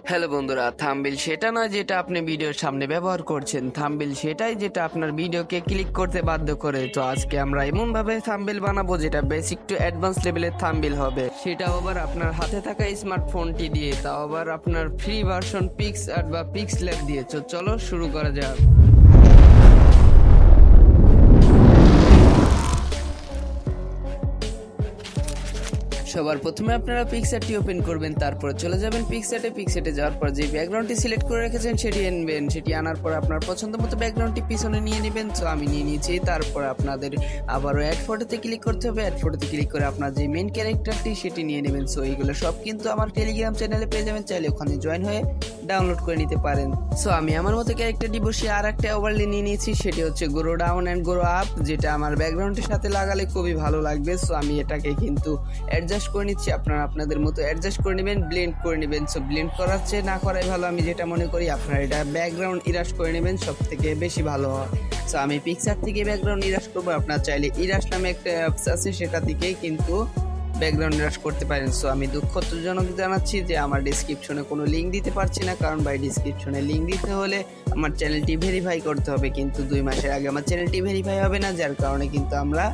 Hello বন্ধুরা, thumbnail সেটা নয় যেটা আপনি ভিডিওর সামনে ব্যবহার করছেন। থাম্বনেল সেটাই যেটা আপনার ভিডিওকে ক্লিক করতে বাধ্য করে। তো আজকে আমরা এমন ভাবে থাম্বনেল বানাবো যেটা বেসিক টু অ্যাডভান্স লেভেলের থাম্বনেল হবে, সেটাও আবার আপনার হাতে থাকা স্মার্টফোনটি দিয়ে, তাও আবার আপনার ফ্রি ভার্সন পিক্সআর্ট বা পিক্সল্যাব দিয়ে। তো চলো শুরু করা যাক। সবার প্রথমে আপনারা পিক্সআর্টটি ওপেন করবেন, তারপর চলে যাবেন পিক্সআর্টে যাওয়ার পর যে ব্যাকগ্রাউন্ডটি সিলেক্ট করে রেখেছেন সেটি আনবেন। সেটি আনার পর আপনার পছন্দ মতো ব্যাকগ্রাউন্ডটি পিছনে নিয়ে নেবেন। তো আমি নিয়ে নিয়েছি। তারপর আপনাদের আবারও অ্যাড ফটোতে ক্লিক করতে হবে। অ্যাড ফটোতে ক্লিক করে আপনার যে মেন ক্যারেক্টারটি সেটি নিয়ে নেবেন। সো এইগুলো সব কিন্তু আমার টেলিগ্রাম চ্যানেলে পেয়ে যাবেন, চাইলে ওখানে জয়েন হয়ে ডাউনলোড করে নিতে পারেন। সো আমি আমার মতো ক্যারেক্টারটি বসিয়ে আর একটা ওভারলে নিয়ে নিয়েছি, সেটি হচ্ছে grow down and grow up, যেটা আমার ব্যাকগ্রাউন্ডের সাথে লাগালে খুবই ভালো লাগবে। সো আমি এটাকে কিন্তু অ্যাডজাস্ট করে নিচ্ছি, আপনারা আপনাদের মতো অ্যাডজাস্ট করে নেবেন, ব্লেন্ড করে নেবেন। সো ব্লেন্ড করার চেয়ে না করাই ভালো, আমি যেটা মনে করি। আপনারা এটা ব্যাকগ্রাউন্ড ইরাস করে নেবেন, সব থেকে বেশি ভালো হয়। সো আমি পিক্সআর্ট থেকে ব্যাকগ্রাউন্ড ইরাস করবো। আপনার চাইলে ইরাস নামে একটা অ্যাপস আছে, সেটা থেকেই কিন্তু ব্যাকগ্রাউন্ড ইরাস করতে পারেন। সো আমি দুঃখজনক জানাচ্ছি যে আমার ডিসক্রিপশনে কোনো লিঙ্ক দিতে পারছি না, কারণ ভাই ডিসক্রিপশনে লিঙ্ক দিতে হলে আমার চ্যানেলটি ভেরিফাই করতে হবে, কিন্তু 2 মাসের আগে আমার চ্যানেলটি ভেরিফাই হবে না, যার কারণে কিন্তু আমরা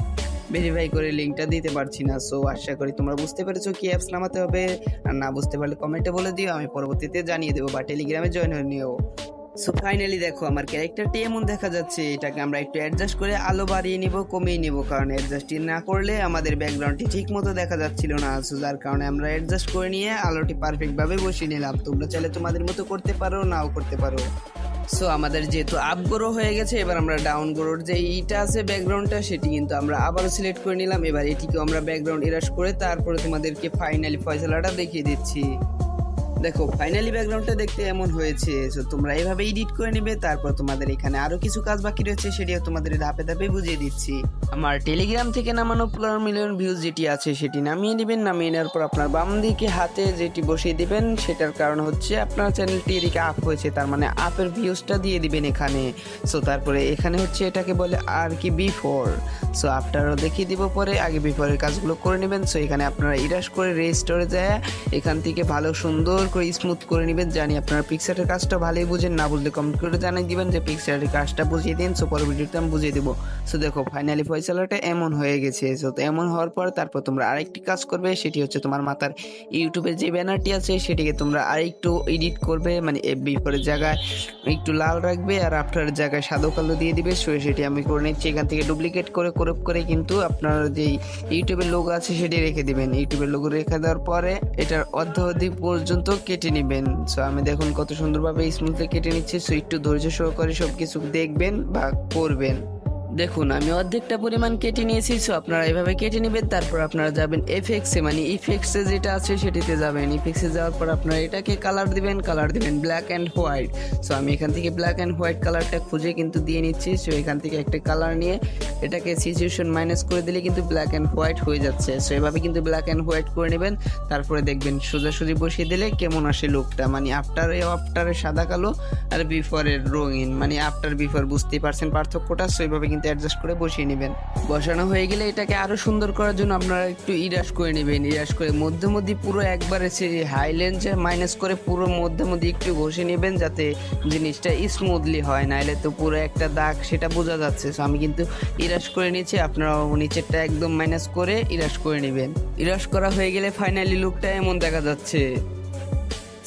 ভেরিফাই করে লিঙ্কটা দিতে পারছি না। সো আশা করি তোমরা বুঝতে পেরেছো কি অ্যাপস নামাতে হবে, আর না বুঝতে পারলে কমেন্টে বলে দিও, আমি পরবর্তীতে জানিয়ে দেবো বা টেলিগ্রামে জয়েন হয়ে নিও। সো ফাইনালি দেখো আমার ক্যারেক্টারটি এমন দেখা যাচ্ছে। এটাকে আমরা একটু অ্যাডজাস্ট করে আলো বাড়িয়ে নিব, কমিয়ে নিব, কারণ অ্যাডজাস্ট না করলে আমাদের ব্যাকগ্রাউন্ডটি ঠিক মতো দেখা যাচ্ছিল না। সো যার কারণে আমরা অ্যাডজাস্ট করে নিয়ে আলোটি পারফেক্টভাবে বসিয়ে নিলাম। তোমরা চাইলে তোমাদের মতো করতে পারো, নাও করতে পারো। সো আমাদের যেহেতু আপ গ্রো হয়ে গেছে, এবার আমরা ডাউন গ্রোর যে ইটা আছে ব্যাকগ্রাউন্ডটা, সেটি কিন্তু আমরা আবারও সিলেক্ট করে নিলাম। এবার এটিকেও আমরা ব্যাকগ্রাউন্ড ইরাস করে তারপরে তোমাদেরকে ফাইনালি ফয়সালাটা দেখিয়ে দিচ্ছি। দেখো ফাইনালি ব্যাকগ্রাউন্ডটা দেখতে এমন হয়েছে। সো তোমরা এইভাবে এডিট করে নেবে। তারপর তোমাদের এখানে আরো কিছু কাজ বাকি রয়েছে, সেটিও তোমাদের ধাপে ধাপে বুঝিয়ে দিচ্ছি। আমার টেলিগ্রাম থেকে নামানো 15 মিলিয়ন ভিউজ যেটি আছে সেটি নামিয়ে নেবেন। নামিয়ে নেওয়ার পর আপনার বাম দিকে হাতে যেটি বসিয়ে দিবেন, সেটার কারণ হচ্ছে আপনার চ্যানেলটি এদিকে আপ হয়েছে, তার মানে আপের ভিউজটা দিয়ে দিবেন এখানে। সো তারপরে এখানে হচ্ছে এটাকে বলে আর কি বিফোর। সো আফটারও দেখিয়ে দিব পরে, আগে বিফোরের কাজগুলো করে নেবেন। সো এখানে আপনারা ইরাস করে রেজিস্টারে যায় এখান থেকে ভালো সুন্দর করে স্মুথ করে নেবেন। জানি আপনারা পিক্সআর্টের কাজটা ভালোই বুঝেন, না বুঝলে কমেন্ট করে জানিয়ে দিবেন যে পিক্সআর্টের কাজটা বুঝিয়ে দিন। সো পরের ভিডিওতে আমি বুঝিয়ে দেবো। সো দেখো ফাইনালি ফয়সালাটা এমন হয়ে গেছে। সো তো এমন হওয়ার পর তারপর তোমরা আরেকটি কাজ করবে, সেটি হচ্ছে তোমার মাথার ইউটিউবের যে ব্যানারটি আছে সেটিকে তোমরা আরেকটু এডিট করবে, মানে বিফোরের জায়গায় একটু লাল রাখবে আর আফটারের জায়গায় সাদা কালো দিয়ে দিবে। সো সেটি আমি করে নিচ্ছি। এখান থেকে ডুপ্লিকেট করে ক্রপ করে কিন্তু আপনার যে ইউটিউবের লোগো আছে সেটি রেখে দিবেন। ইউটিউবের লোগো রেখে দেওয়ার পরে এটার অর্ধ পর্যন্ত কেটে নেবেন। সো আমি দেখুন কত সুন্দরভাবে স্মুথলি কেটে নিচ্ছি। সো একটু ধৈর্য সহকারে সবকিছু দেখবেন বা করবেন। দেখুন আমি অর্ধেকটা পরিমাণ কেটে নিয়েছি। সো আপনারা এভাবে কেটে নেবেন। তারপর আপনারা যাবেন এফএক্সে, মানে ইফেক্টসে যেটা আছে সেটিতে যাবেন। ইফেক্টসে যাওয়ার পর আপনারা এটাকে কালার দিবেন ব্ল্যাক অ্যান্ড হোয়াইট। সো আমি এখান থেকে ব্ল্যাক অ্যান্ড হোয়াইট কালারটা খুঁজে কিন্তু দিয়ে নিচ্ছি। সো এখান থেকে একটা কালার নিয়ে এটাকে সিচুয়েশন মাইনাস করে দিলে কিন্তু ব্ল্যাক অ্যান্ড হোয়াইট হয়ে যাচ্ছে। সো এভাবে কিন্তু ব্ল্যাক অ্যান্ড হোয়াইট করে নেবেন। তারপরে দেখবেন সোজাসুজি বসিয়ে দিলে কেমন আসে লুকটা, মানে আফটারে সাদা কালো আর বিফোরের রঙিন, মানে আফটার বিফোর বুঝতেই পারছেন পার্থক্যটা। সো এইভাবে কিন্তু অ্যাডজাস্ট করে বসিয়ে নেবেন। বসানো হয়ে গেলে এটাকে আরো সুন্দর করার জন্য আপনারা একটু ইরাস করে নেবেন। ইরাস করে মধ্যে পুরো একবারে হাই লেন্সে মাইনাস করে পুরো মধ্যে একটু ঘষে নেবেন, যাতে জিনিসটা স্মুথলি হয়, নাইলে তো পুরো একটা দাগ সেটা বোঝা যাচ্ছে। সো আমি কিন্তু ইরাস করে নিয়েছি, আপনারা নিচেরটা একদম মাইনাস করে ইরাস করে নেবেন। ইরাস করা হয়ে গেলে ফাইনালি লুকটা এমন দেখা যাচ্ছে।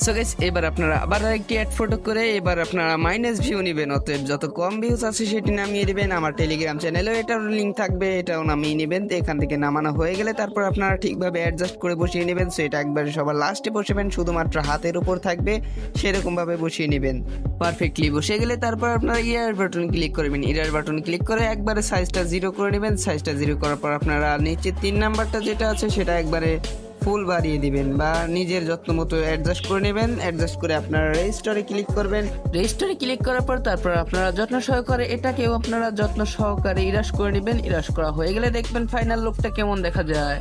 সো গাইস এবার আপনারা আবার একটি অ্যাড ফটো করে এবার আপনারা মাইনাস ভিউ নেবেন। অতএব যত কম ভিউজ আছে সেটি নামিয়ে দেবেন। আমার টেলিগ্রাম চ্যানেলেও এটার লিঙ্ক থাকবে, এটাও নামিয়ে নেবেন। তো এখান থেকে নামানো হয়ে গেলে তারপর আপনারা ঠিকভাবে অ্যাডজাস্ট করে বসিয়ে নেবেন। সো এটা একবারে সবার লাস্টে বসাবেন, শুধুমাত্র হাতের উপর থাকবে সেরকমভাবে বসিয়ে নেবেন। পারফেক্টলি বসে গেলে তারপর আপনারা ইয়ার বাটন ক্লিক করবেন। ইয়ার বাটন ক্লিক করে একবারে সাইজটা 0 করে নেবেন। সাইজটা 0 করার পর আপনারা নিচে 3 নাম্বারটা যেটা আছে সেটা একবারে ফুল বাড়িয়ে দিবেন বা নিজের যত্ন মতো অ্যাডজাস্ট করে নেবেন। অ্যাডজাস্ট করে আপনারা রেজিস্টারে ক্লিক করবেন। রেজিস্টারে ক্লিক করার পর তারপর আপনারা যত্ন সহকারে এটাকেও আপনারা যত্ন সহকারে ইরাস করে নেবেন। ইরাস করা হয়ে গেলে দেখবেন ফাইনাল লুকটা কেমন দেখা যায়,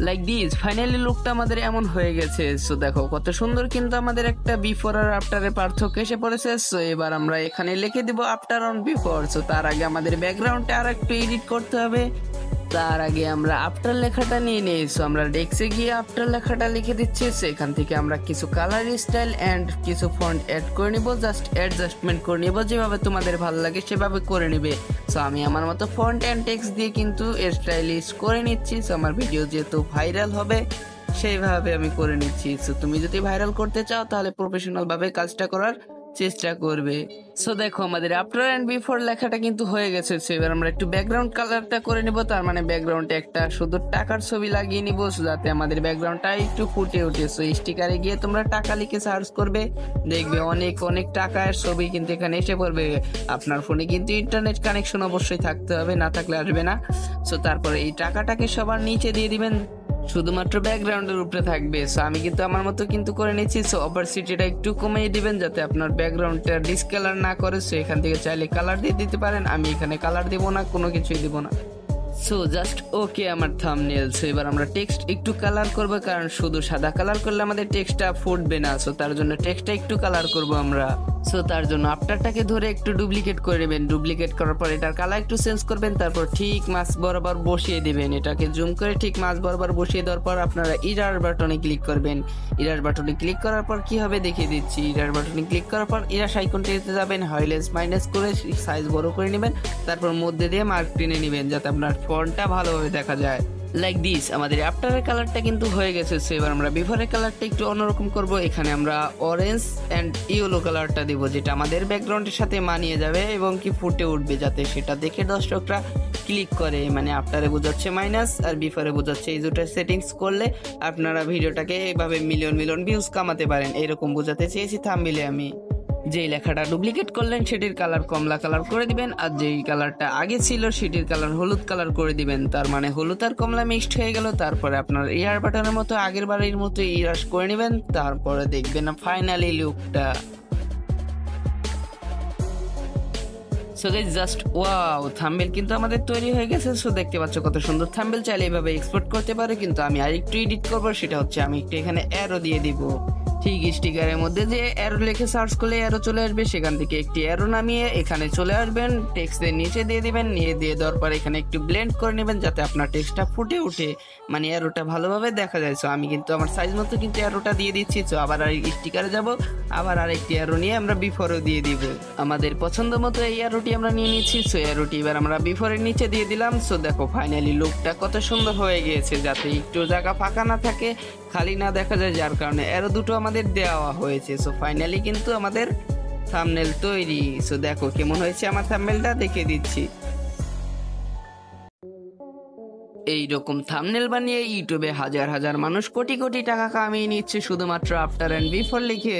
লাইক দিস। ফাইনালি লুকটা আমাদের এমন হয়ে গেছে। সো দেখো কত সুন্দর কিন্তু আমাদের একটা বিফোর আর আফটারের পার্থক্য এসে পড়েছে। সো এবার আমরা এখানে লিখে দিব আফটার অন বিফোর। সো তার আগে আমাদের ব্যাকগ্রাউন্ডটা আর একটু এডিট করতে হবে। তার আগে আমরা আফটার লেখাটা নিয়ে নিই। সো আমরা ডেস্কে গিয়ে আফটার লেখাটা লিখে দিচ্ছি। সেখান থেকে আমরা কিছু কালার স্টাইল এন্ড কিছু ফন্ট অ্যাড করে নিব, জাস্ট অ্যাডজাস্টমেন্ট করে নিব, যেভাবে তোমাদের ভালো লাগে সেভাবে করে নিবে। সো আমি আমার মতো ফন্ট এন্ড টেক্সট দিয়ে কিন্তু স্টাইলিশ করে নিচ্ছি। সো আমার ভিডিও যেহেতু ভাইরাল হবে সেইভাবে আমি করে নিচ্ছি। সো তুমি যদি ভাইরাল করতে চাও তাহলে প্রফেশনাল ভাবে কাজটা করার চেষ্টা করবে। সো দেখো আমাদের আফটার এন্ড বিফোর লেখাটা কিন্তু হয়ে গেছে। সো এবার আমরা একটু ব্যাকগ্রাউন্ড কালারটা করে নিব, তার মানে ব্যাকগ্রাউন্ডে একটা শুধু টাকার ছবি লাগিয়ে নিব যাতে আমাদের ব্যাকগ্রাউন্ডটা একটু ফুটে ওঠে। সো স্টিকারে গিয়ে তোমরা টাকা লিখে সার্চ করবে, দেখবে অনেক অনেক টাকার ছবি কিন্তু এখানে এসে পড়বে। আপনার ফোনে কিন্তু ইন্টারনেট কানেকশন অবশ্যই থাকতে হবে, না থাকলে আসবে না। সো তারপরে এই টাকাটাকে সবার নিচে দিয়ে দিবেন, শুধুমাত্র ব্যাকগ্রাউন্ডের উপরে থাকবে। সো আমি কিন্তু আমার মতো কিন্তু করে নিচ্ছি। সো অপারসিটিটা একটু কমিয়ে দিবেন যাতে আপনার ব্যাকগ্রাউন্ডটা ডিসকালার না করে। সো এখান থেকে চাইলে কালার দিয়ে দিতে পারেন, আমি এখানে কালার দিব না, কোনো কিছুই দিব না। সো জাস্ট ওকে আমার থাম্বনেল। সো এবার আমরা টেক্সট একটু কালার করব, কারণ শুধু সাদা কালার করলে আমাদের টেক্সটটা ফুটবে না। সো তার জন্য টেক্সটটা একটু কালার করব আমরা। সো তার জন্য আফটারটাকে ধরে একটু ডুপ্লিকেট করে নেবেন, ডুপ্লিকেট করার পর এটার কালার একটু চেঞ্জ করবেন, তারপর ঠিক মাছ বরাবর বসিয়ে দিবেন। এটাকে জুম করে ঠিক মাছ বরাবর বসিয়ে দেওয়ার পর আপনারা ইরার বাটনে ক্লিক করবেন। ইরার বাটনে ক্লিক করার পর কি হবে দেখিয়ে দিচ্ছি। ইরার বাটনে ক্লিক করার পর ইরাস আইকনটিতে যাবেন, হাইলেস মাইনাস করে সাইজ বড় করে নেবেন, তারপর মধ্যে দিয়ে মার্ক টেনে নেবেন যাতে আপনার ফন্টটা ভালোভাবে দেখা যায়। লাইক দিস আমাদের আফটারের কালারটা কিন্তু হয়ে গেছে। সো এবার আমরা বিফোরের কালারটা একটু অন্যরকম করব। এখানে আমরা অরেঞ্জ এন্ড ইয়েলো কালারটা দিব, যেটা আমাদের ব্যাকগ্রাউন্ডের সাথে মানিয়ে যাবে এবং কি ফুটে উঠবে, যাতে সেটা দেখে দর্শকরা ক্লিক করে। মানে আফটারে বোঝাচ্ছে মাইনাস আর বিফোরে বোঝাচ্ছে এই দুটো সেটিংস করলে আপনারা ভিডিওটাকে এইভাবে মিলিয়ন মিলিয়ন ভিউজ কামাতে পারেন, এরকম বোঝাতে চেয়েছি থাম্বনেইলে আমি। যেই লেখাটা ডুপ্লিকেট করলেন সেটির কালার কমলা কালার করে দিবেন, আর যেই কালারটা আগে ছিল সেটির কালার হলুদ কালার করে দিবেন। তার মানে হলুদ আর কমলা মিক্সড হয়ে গেল। তারপরে আপনার ইয়ার বাটনের মতো আগের বারের মতো ইরাস করে নেবেন, তারপরে দেখবেন ফাইনালি লুকটা। So guys just wow, thumbnail কিন্তু আমাদের তৈরি হয়ে গেছে। সো দেখতে পাচ্ছ কত সুন্দর থাম্বনেল, চাইলে এইভাবে এক্সপোর্ট করতে পারে, কিন্তু আমি আরেকটু এডিট করবো। সেটা হচ্ছে আমি একটু এখানে অ্যারো দিয়ে দিব। ঠিক স্টিকারের মধ্যে যে অ্যারো লিখে সার্চ করলে অ্যারো চলে আসবে, সেখান থেকে একটি অ্যারো নামিয়ে এখানে চলে আসবেন, টেক্সটের নিচে দিয়ে দিবেন, নিয়ে দিয়ে দেওয়ার পর এখানে একটু ব্লেন্ড করে নেবেন যাতে আপনার টেক্সটটা ফুটে ওঠে, মানে অ্যারোটা ভালোভাবে দেখা যায়। সো আমি কিন্তু আমার সাইজ মতো কিন্তু অ্যারোটা দিয়ে দিচ্ছি। সো আবার আর স্টিকারে যাব, আবার আরেকটি অ্যারো নিয়ে আমরা বিফোরও দিয়ে দিব। আমাদের পছন্দ মতো এই অ্যারোটি আমরা নিয়ে নিচ্ছি। সো অ্যারোটি এবার আমরা বিফোরের নিচে দিয়ে দিলাম। সো দেখো ফাইনালি লুকটা কত সুন্দর হয়ে গিয়েছে, যাতে একটু জায়গা ফাঁকা না থাকে, খালি না দেখা যায়, যার কারণে অ্যারো দুটো আমাদের দেওয়া হয়েছে। সো ফাইনালি কিন্তু আমাদের থাম্বনেল তৈরি। সো দেখো কেমন হয়েছে আমার থাম্বনেলটা, দেখে দিচ্ছি। এইরকম থাম্বনেল বানিয়ে ইউটিউবে হাজার হাজার মানুষ কোটি কোটি টাকা কামিয়ে নিচ্ছে শুধুমাত্র আফটার এন্ড বিফোর লিখে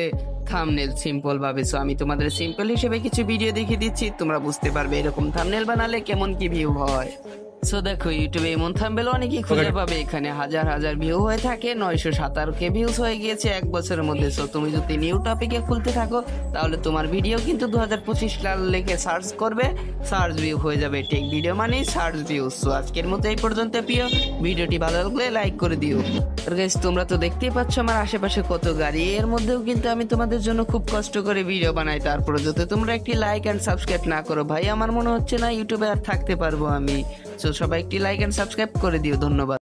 থাম্বনেল সিম্পল ভাবে। সো আমি তোমাদের সিম্পল হিসেবে কিছু ভিডিও দেখিয়ে দিচ্ছি, তোমরা বুঝতে পারবে এরকম থাম্বনেল বানালে কেমন কি ভিউ হয়। সো দেখো ইউটিউবে এমন থাম্বনেল অনেকেই খুঁজে পাবে, এখানে হাজার হাজার ভিউ হয়ে থাকে, 917K ভিউজ হয়ে গিয়েছে এক বছরের মধ্যে। সো তুমি যদি নিউ টপিকে খুলতে থাকো তাহলে তোমার ভিডিও কিন্তু 2025 সাল লিখে সার্চ করবে, সার্চ ভিউ হয়ে যাবে। টেক ভিডিও মানে সার্চ ভিউ। সো আজকের মতো এই পর্যন্ত প্রিয়, ভিডিওটি ভালো লাগলে লাইক করে দিও। আর গাইস তোমরা তো দেখতেই পাচ্ছ আমার আশেপাশে কত গাড়ি, এর মধ্যেও কিন্তু আমি তোমাদের জন্য খুব কষ্ট করে ভিডিও বানাই, তারপরে যদি তোমরা একটি লাইক এন্ড সাবস্ক্রাইব না করো ভাই, আমার মনে হচ্ছে না ইউটিউবে আর থাকতে পারবো আমি। সো সবাই একটি লাইক এন্ড সাবস্ক্রাইব করে দিও, ধন্যবাদ।